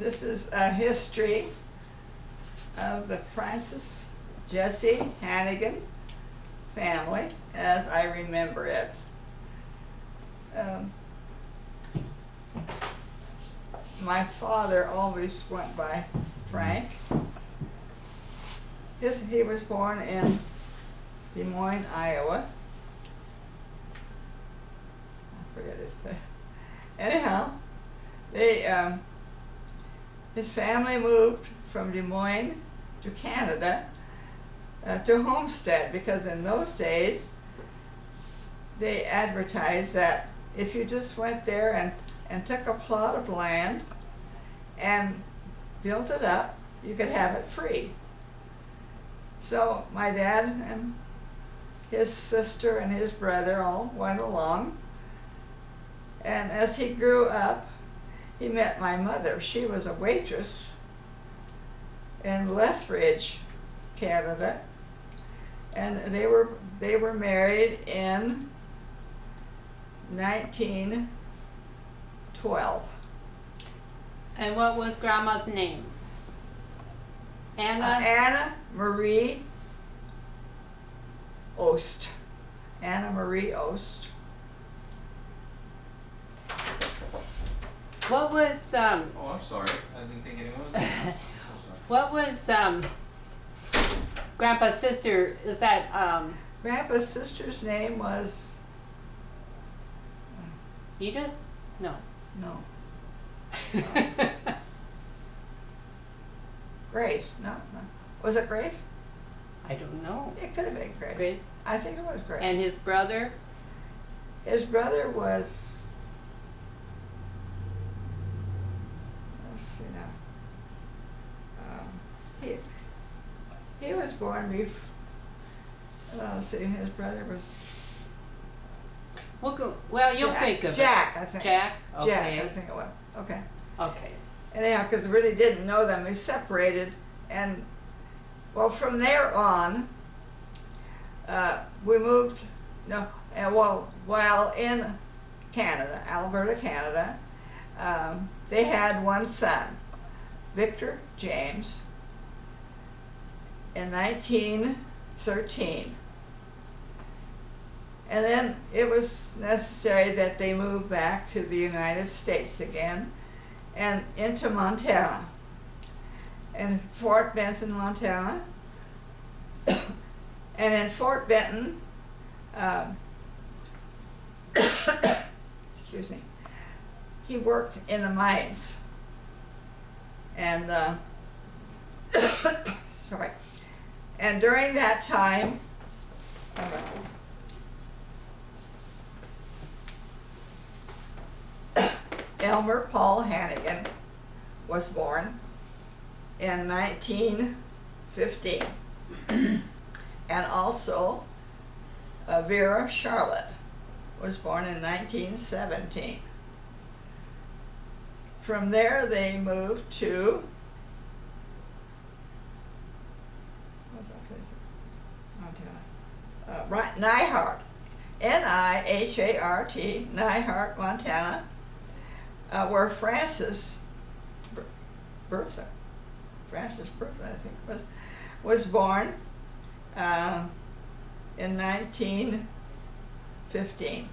This is a history of the Francis Jesse Hanegan family as I remember it. My father always went by Frank. He was born in Des Moines, Iowa. I forget his name. Anyhow, his family moved from Des Moines to Canada to homestead, because in those days they advertised that if you just went there and took a plot of land and built it up, you could have it free. So my dad and his sister and his brother all went along, and as he grew up, he met my mother. She was a waitress in Lethbridge, Canada, and they were married in 1912. And what was Grandma's name? Anna? Anna Marie Ost. Anna Marie Ost. What was Oh, I'm sorry. I didn't think anyone was there. I'm so sorry. what was Grandpa's sister? Is that Grandpa's sister's name was Edith? No. no. Grace. No. Was it Grace? I don't know. It could have been Grace. Grace. I think it was Grace. And his brother? His brother was, let's see now. He was born let's see, his brother was Well, you'll think of Jack, it. I think. Jack? Okay. Jack, I think it was. Okay. Okay. Anyhow, because we really didn't know them, we separated, and well, from there on, we moved. While in Canada, Alberta, Canada, they had one son, Victor James, in 1913. And then it was necessary that they move back to the United States again and into Montana, in Fort Benton, Montana. And in Fort Benton, excuse me, he worked in the mines. And, sorry. And during that time, Elmer Paul Hanegan was born in 1915. And also Vera Charlotte was born in 1917. From there they moved to, what's that place? Montana. Nyhart. N-I-H-A-R-T, Nyhart, Montana, where Francis Bertha, I think it was born in 1919.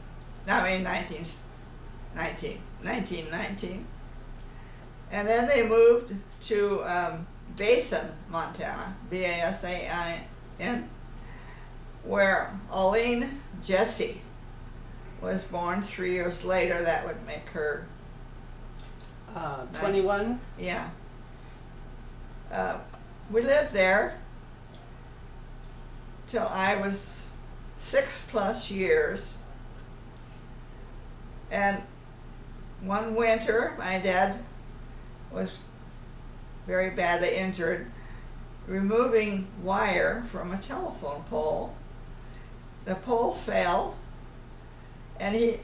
And then they moved to Basin, Montana, B-A-S-A-I-N, where Arlene Jessie was born 3 years later. That would make her 21? Yeah. We lived there till I was 6+ years. And one winter, my dad was very badly injured removing wire from a telephone pole. The pole fell, and he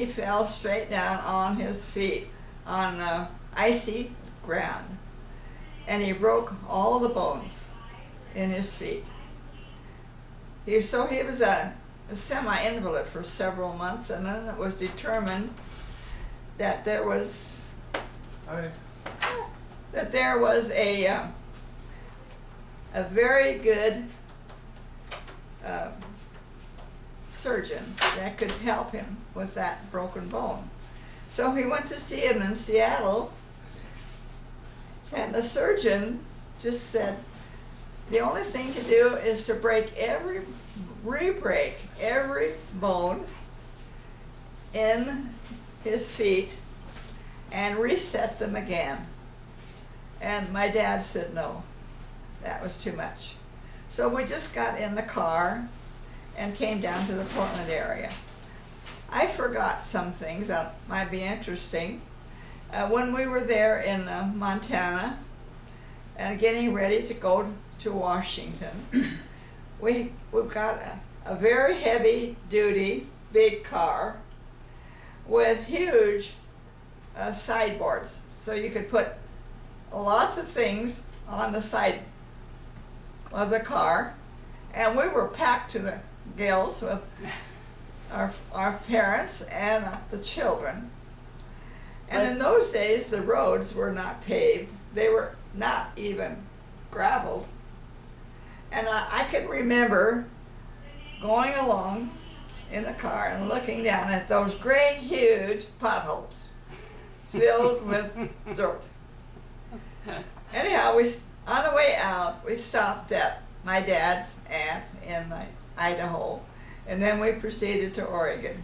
fell straight down on his feet on icy ground, and he broke all the bones in his feet. He was a semi-invalid for several months, and then it was determined that there was Hi. that there was a very good surgeon that could help him with that broken bone. So he went to see him in Seattle, and the surgeon just said, the only thing to do is to re-break every bone in his feet and reset them again. And my dad said no, that was too much. So we just got in the car and came down to the Portland area. I forgot some things that might be interesting. When we were there in Montana and getting ready to go to Washington, we got a very heavy duty big car with huge sideboards, so you could put lots of things on the side of the car, and we were packed to the gills with our parents and the children. And in those days, the roads were not paved. They were not even graveled. And I could remember going along in the car and looking down at those great, huge potholes filled with dirt. Anyhow, on the way out, we stopped at my dad's aunt in Idaho, and then we proceeded to Oregon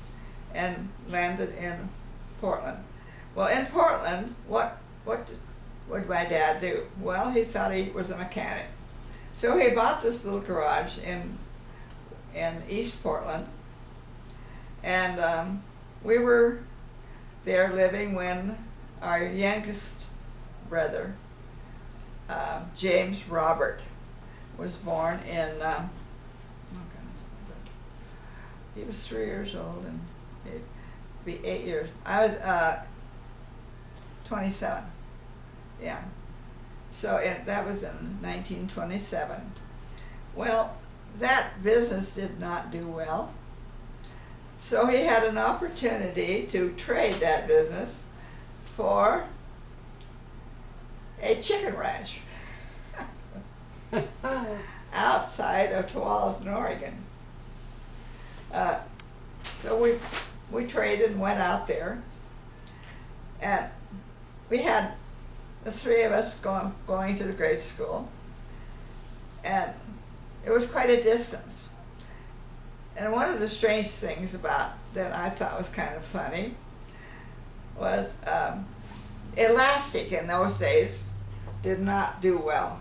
and landed in Portland. Well, in Portland, what did my dad do? Well, he thought he was a mechanic. So he bought this little garage in East Portland, and we were there living when our youngest brother, James Robert, was born in, he was 3 years old, and he'd be 8 years. I was 27, yeah. So that was in 1927. Well, that business did not do well. So he had an opportunity to trade that business for a chicken ranch outside of Tualatin, Oregon. So we traded and went out there, and we had the three of us going to the grade school, and it was quite a distance. And one of the strange things about that I thought was kind of funny was elastic in those days did not do well.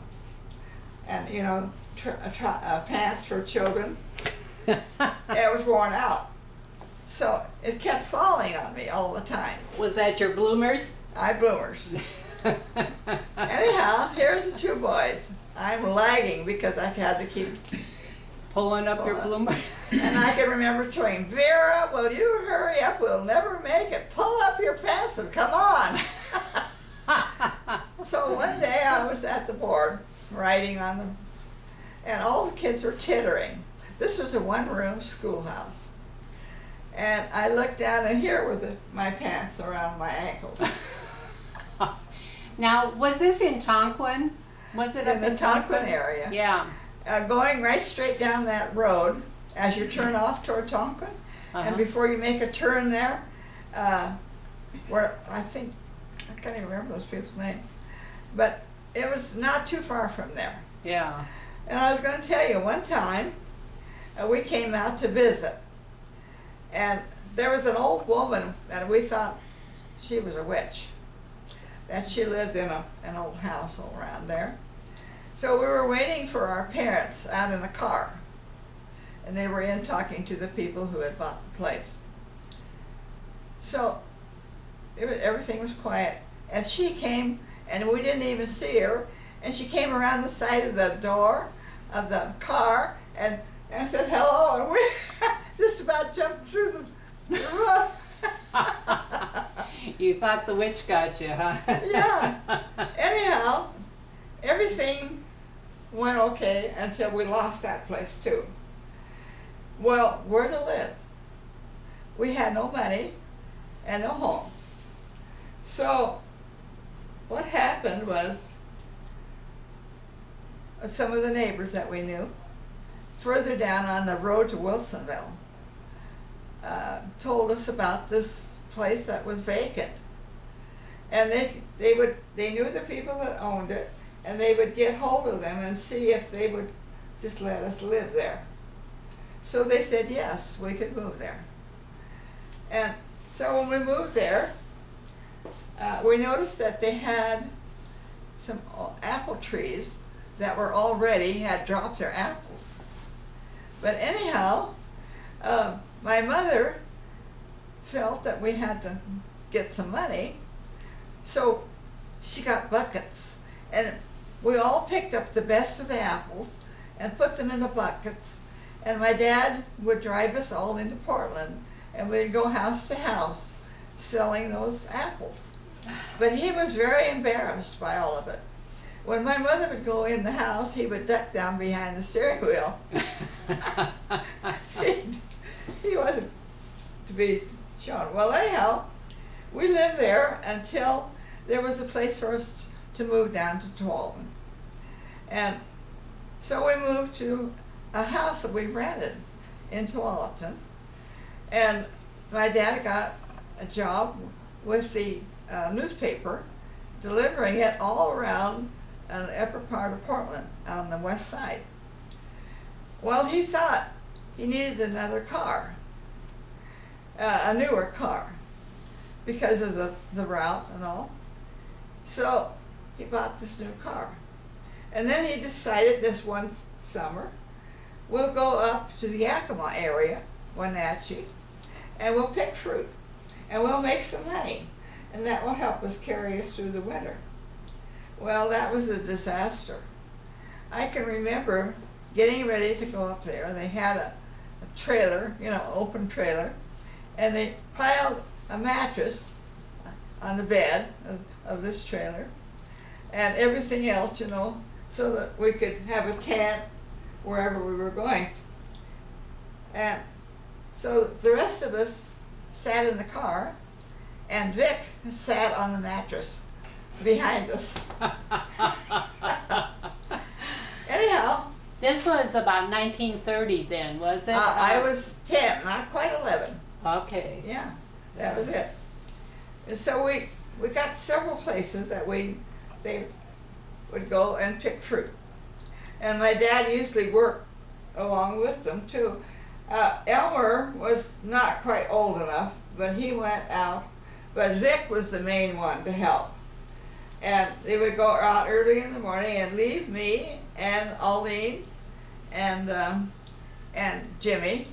And you know, pants for children, it was worn out. So it kept falling on me all the time. Was that your bloomers? Bloomers. Anyhow, here's the two boys. I'm lagging because I had to keep Pulling up your bloomer? And I can remember saying, Vera, will you hurry up? We'll never make it. Pull up your pants and come on. So one day I was at the board writing on them, and all the kids were tittering. This was a one-room schoolhouse. And I looked down, and here were my pants around my ankles. Now, was this in Tonquin? Was it In the Tonquin area. Yeah. Going right straight down that road as you turn off toward Tonquin, and before you make a turn there, where I think, I can't even remember those people's name, but it was not too far from there. Yeah. And I was going to tell you, one time we came out to visit, and there was an old woman, and we thought she was a witch, that she lived in an old house all around there. So we were waiting for our parents out in the car, and they were in talking to the people who had bought the place. So everything was quiet, and she came, and we didn't even see her, and she came around the side of the door of the car and said hello, and we just about jumped through the roof. You thought the witch got you, huh? Yeah. Anyhow, everything went okay until we lost that place too. Well, where to live? We had no money and no home. So happened was some of the neighbors that we knew further down on the road to Wilsonville told us about this place that was vacant. And they knew the people that owned it, and they would get hold of them and see if they would just let us live there. So they said yes, we could move there. And so when we moved there, we noticed that they had some apple trees that were already had dropped their apples. But anyhow, my mother felt that we had to get some money, so she got buckets, and we all picked up the best of the apples and put them in the buckets, and my dad would drive us all into Portland, and we'd go house to house selling those apples. But he was very embarrassed by all of it. When my mother would go in the house, he would duck down behind the steering wheel. He wasn't to be shown. Well, anyhow, we lived there until there was a place for us to move down to Tualatin. And so we moved to a house that we rented in Tualatin. And my dad got a job with the newspaper, delivering it all around the upper part of Portland on the west side. Well, he thought he needed another car, a newer car, because of the route and all. So he bought this new car. And then he decided this one summer, we'll go up to the Yakima area, Wenatchee, and we'll pick fruit, and we'll make some money, and that will help us carry us through the winter. Well, that was a disaster. I can remember getting ready to go up there. They had a trailer, open trailer, and they piled a mattress on the bed of this trailer, and everything else, so that we could have a tent wherever we were going. And so the rest of us sat in the car, and Vic sat on the mattress behind us. Anyhow. This was about 1930 then, was it? I was 10, not quite 11. Okay. Yeah, that was it. And so we got several places that they would go and pick fruit. And my dad usually worked along with them too. Elmer was not quite old enough, but he went out. But Vic was the main one to help. And they would go out early in the morning and leave me and Arlene and Jimmy,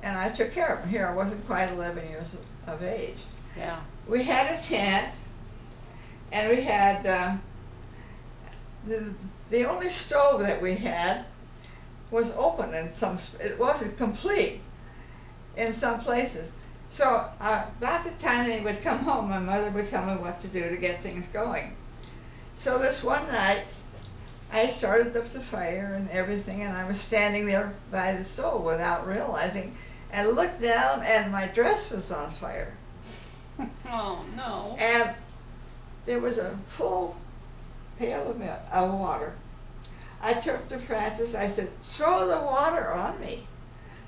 and I took care of them. Here, I wasn't quite 11 years of age. Yeah. We had a tent, and we had the only stove that we had was open in some. It wasn't complete in some places. So about the time they would come home, my mother would tell me what to do to get things going. So this one night, I started up the fire and everything, and I was standing there by the stove without realizing, and looked down, and my dress was on fire. Oh, no. And there was a full pail of water. I turned to Frances, I said, throw the water on me.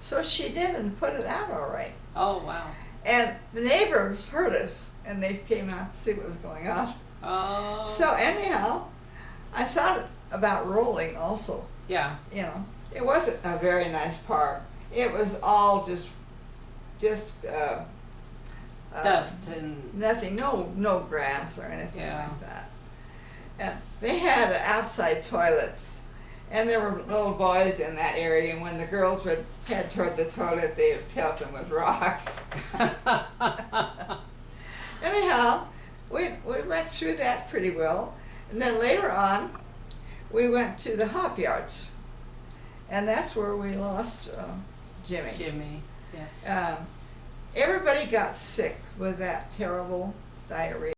So she did and put it out all right. Oh, wow. And the neighbors heard us, and they came out to see what was going on. Oh. So anyhow, I thought about rolling also. Yeah. It wasn't a very nice park. It was all just Dust and nothing, no grass or anything Yeah. like that. And they had outside toilets, and there were little boys in that area, and when the girls would head toward the toilet, they would pelt them with rocks. Anyhow, we went through that pretty well, and then later on, we went to the hop yards, and that's where we lost Jimmy. Jimmy. Yeah. Everybody got sick with that terrible diarrhea.